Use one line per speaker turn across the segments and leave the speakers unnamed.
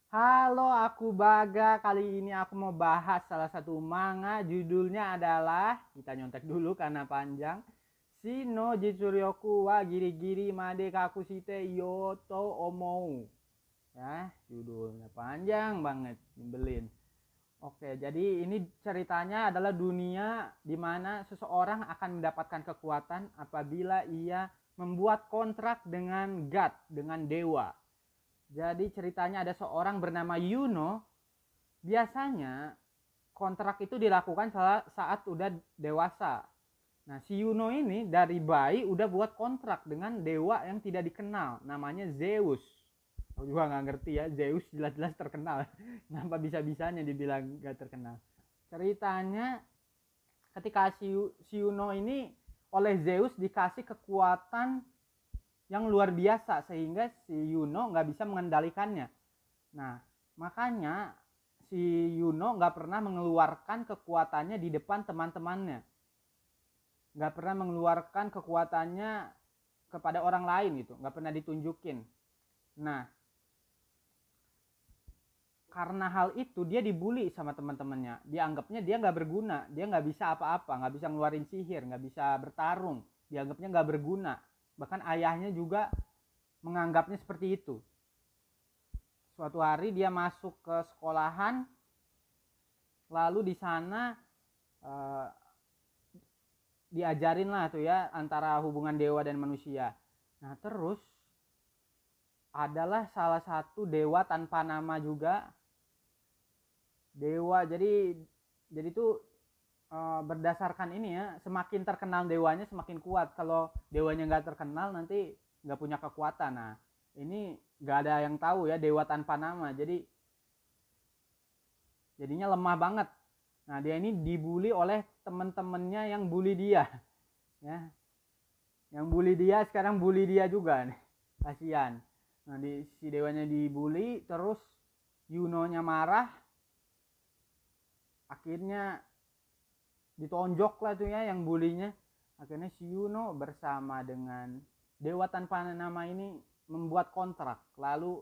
Halo, aku Baga. Kali ini aku mau bahas salah satu manga. Judulnya adalah, kita nyontek dulu karena panjang. Shino Jitsuryoku wa Giri Giri Made Kakushite Yoto Omou. Ya, judulnya panjang banget, nyebelin. Oke, jadi ini ceritanya adalah dunia di mana seseorang akan mendapatkan kekuatan apabila ia membuat kontrak dengan God, dengan dewa. Jadi ceritanya ada seorang bernama Yuno. Biasanya kontrak itu dilakukan saat udah dewasa. Nah, si Yuno ini dari bayi udah buat kontrak dengan dewa yang tidak dikenal, namanya Zeus. Aku juga nggak ngerti ya, Zeus jelas-jelas terkenal. Kenapa bisa-bisanya dibilang nggak terkenal? Ceritanya ketika si Yuno ini oleh Zeus dikasih kekuatan yang luar biasa sehingga si Yuno nggak bisa mengendalikannya. Nah, makanya si Yuno nggak pernah mengeluarkan kekuatannya di depan teman-temannya, nggak pernah mengeluarkan kekuatannya kepada orang lain gitu, nggak pernah ditunjukin. Nah, karena hal itu dia dibully sama teman-temannya, dianggapnya dia nggak berguna, dia nggak bisa apa-apa, nggak bisa ngeluarin sihir, nggak bisa bertarung, dianggapnya nggak berguna. Bahkan ayahnya juga menganggapnya seperti itu. Suatu hari dia masuk ke sekolahan, lalu di sana eh, diajarin lah tuh ya antara hubungan dewa dan manusia. Nah, terus adalah salah satu dewa tanpa nama juga. Dewa jadi tuh berdasarkan ini ya, semakin terkenal dewanya semakin kuat. Kalau dewanya nggak terkenal nanti nggak punya kekuatan. Nah, ini nggak ada yang tahu ya, dewa tanpa nama. Jadinya lemah banget. Nah, dia ini dibully oleh teman-temannya yang bully dia. Ya, yang bully dia sekarang bully dia juga nih. Kasihan. Nah, si dewanya dibully, terus Yunonya marah, akhirnya ditonjok lah tuh ya yang bulinya. Akhirnya si Yuno bersama dengan dewa tanpa nama ini membuat kontrak. Lalu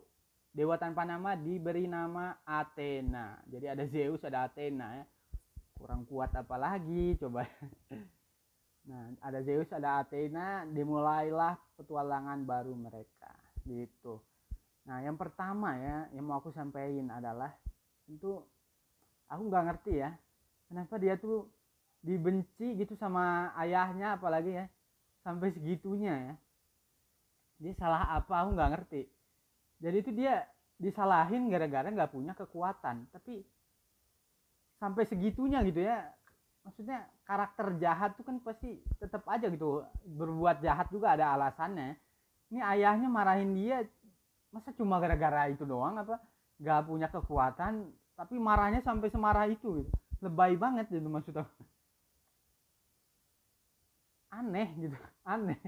dewa tanpa nama diberi nama Athena. Jadi ada Zeus, ada Athena ya. Kurang kuat apa lagi coba. Nah, ada Zeus, ada Athena, dimulailah petualangan baru mereka. Gitu. Nah, yang pertama ya, yang mau aku sampaikan adalah itu aku nggak ngerti ya, kenapa dia tuh dibenci gitu sama ayahnya apalagi ya, sampai segitunya ya. Dia salah apa aku nggak ngerti. Jadi itu dia disalahin gara-gara nggak punya kekuatan, tapi sampai segitunya gitu ya. Maksudnya karakter jahat tuh kan pasti tetap aja gitu, berbuat jahat juga ada alasannya. Ini ayahnya marahin dia, masa cuma gara-gara itu doang apa, nggak punya kekuatan tapi marahnya sampai semarah itu gitu. Lebay banget gitu maksudnya, aneh gitu, aneh.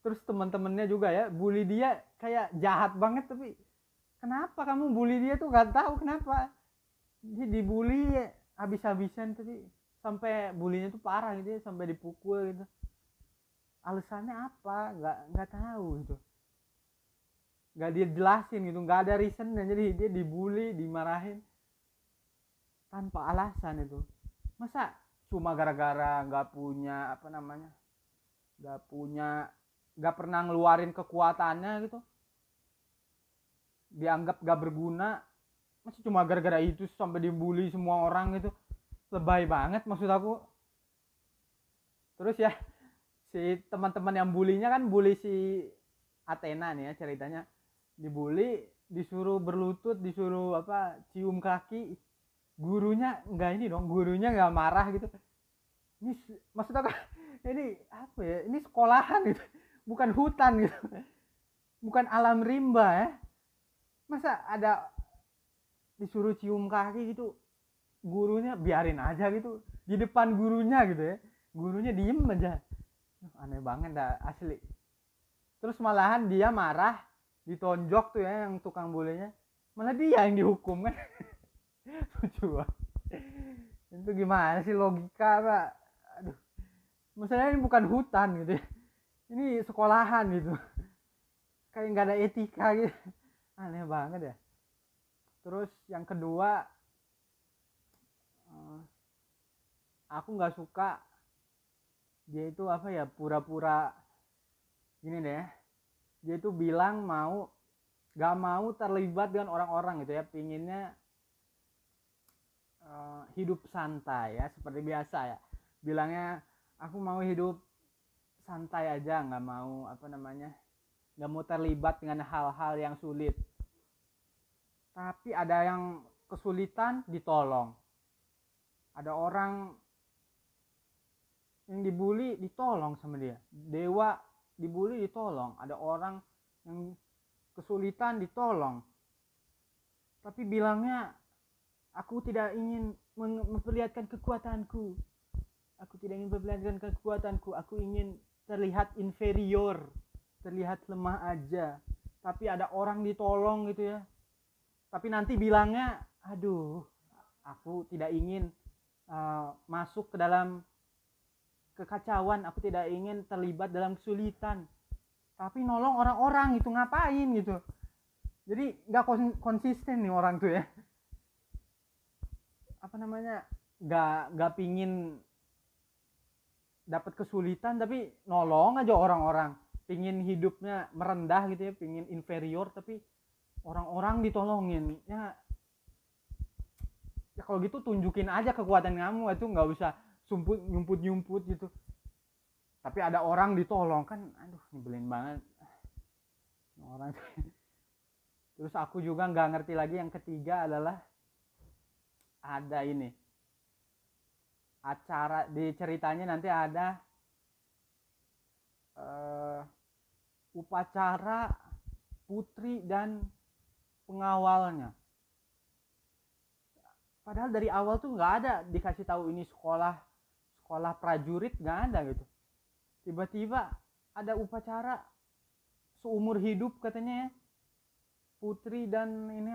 Terus teman-temannya juga ya bully dia kayak jahat banget, tapi kenapa kamu bully dia tuh nggak tahu kenapa dia dibully habis-habisan, tapi sampai bulinya tuh parah gitu ya, sampai dipukul gitu. Alasannya apa, nggak tahu gitu, nggak dia jelasin gitu, nggak ada reasonnya, jadi dia dibully dimarahin tanpa alasan itu. Masa cuma gara-gara nggak punya apa namanya, nggak punya, nggak pernah ngeluarin kekuatannya gitu, dianggap nggak berguna. Masih cuma gara-gara itu sampai dibully semua orang gitu, lebay banget maksud aku. Terus ya, si teman-teman yang bulinya kan bully si Athena nih ya ceritanya, dibully, disuruh berlutut, disuruh apa, cium kaki. Gurunya nggak ini dong, gurunya nggak marah gitu. Ini maksud aku ini apa ya, ini sekolahan gitu, bukan hutan gitu, bukan alam rimba ya. Masa ada disuruh cium kaki gitu, gurunya biarin aja gitu di depan gurunya gitu ya, gurunya diem aja. Aneh banget dah asli. Terus malahan dia marah, ditonjok tuh ya yang tukang bulenya, malah dia yang dihukum kan. Lucu banget. Itu gimana sih logika pak? Aduh, maksudnya ini bukan hutan gitu ya, ini sekolahan gitu, kayak nggak ada etika gitu, aneh banget ya. Terus yang kedua, aku nggak suka dia itu apa ya, pura-pura gini deh. Dia itu bilang nggak mau terlibat dengan orang-orang gitu ya, pinginnya hidup santai ya, seperti biasa ya. Bilangnya aku mau hidup santai aja, nggak mau nggak mau terlibat dengan hal-hal yang sulit. Tapi ada yang kesulitan ditolong, ada orang yang dibully ditolong sama dia, dewa dibully ditolong, ada orang yang kesulitan ditolong. Tapi bilangnya aku tidak ingin memperlihatkan kekuatanku, aku ingin terlihat inferior, terlihat lemah aja. Tapi ada orang ditolong gitu ya, tapi nanti bilangnya aduh, aku tidak ingin masuk ke dalam kekacauan, aku tidak ingin terlibat dalam kesulitan. Tapi nolong orang-orang itu ngapain gitu. Jadi nggak konsisten nih orang tuh ya, nggak pingin dapat kesulitan tapi nolong aja orang-orang, pingin hidupnya merendah gitu ya, pingin inferior tapi orang-orang ditolongin ya. Kalau gitu tunjukin aja kekuatan kamu, itu nggak usah nyumput gitu. Tapi ada orang ditolong kan, aduh nyebelin banget orang. Terus aku juga nggak ngerti lagi, yang ketiga adalah ada ini acara di ceritanya, nanti ada upacara putri dan pengawalnya. Padahal dari awal tuh nggak ada dikasih tahu ini sekolah prajurit, nggak ada gitu. Tiba-tiba ada upacara seumur hidup katanya ya, putri dan ini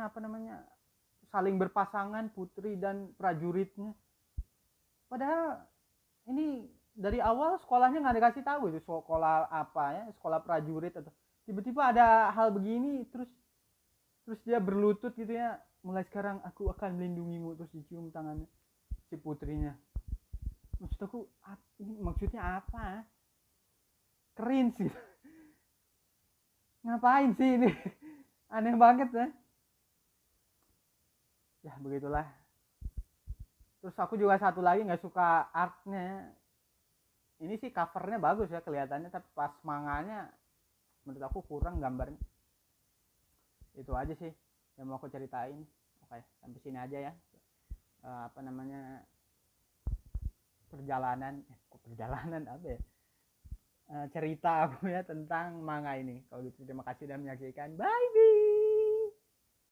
saling berpasangan, putri dan prajuritnya. Padahal ini dari awal sekolahnya nggak dikasih tahu itu sekolah apa ya, sekolah prajurit, atau tiba-tiba ada hal begini, terus dia berlutut gitu ya, mulai sekarang aku akan melindungimu, terus dicium tangannya si putrinya. Maksud aku ini maksudnya apa? Keren sih. Ngapain sih ini? Aneh banget ya. Ya begitulah. Terus aku juga satu lagi nggak suka artnya. Ini sih covernya bagus ya kelihatannya, tapi pas manganya menurut aku kurang gambarnya. Itu aja sih yang mau aku ceritain. Oke, sampai sini aja ya. Perjalanan apa ya? Cerita aku ya tentang manga ini. Kalau gitu terima kasih sudah menyaksikan. Bye bye.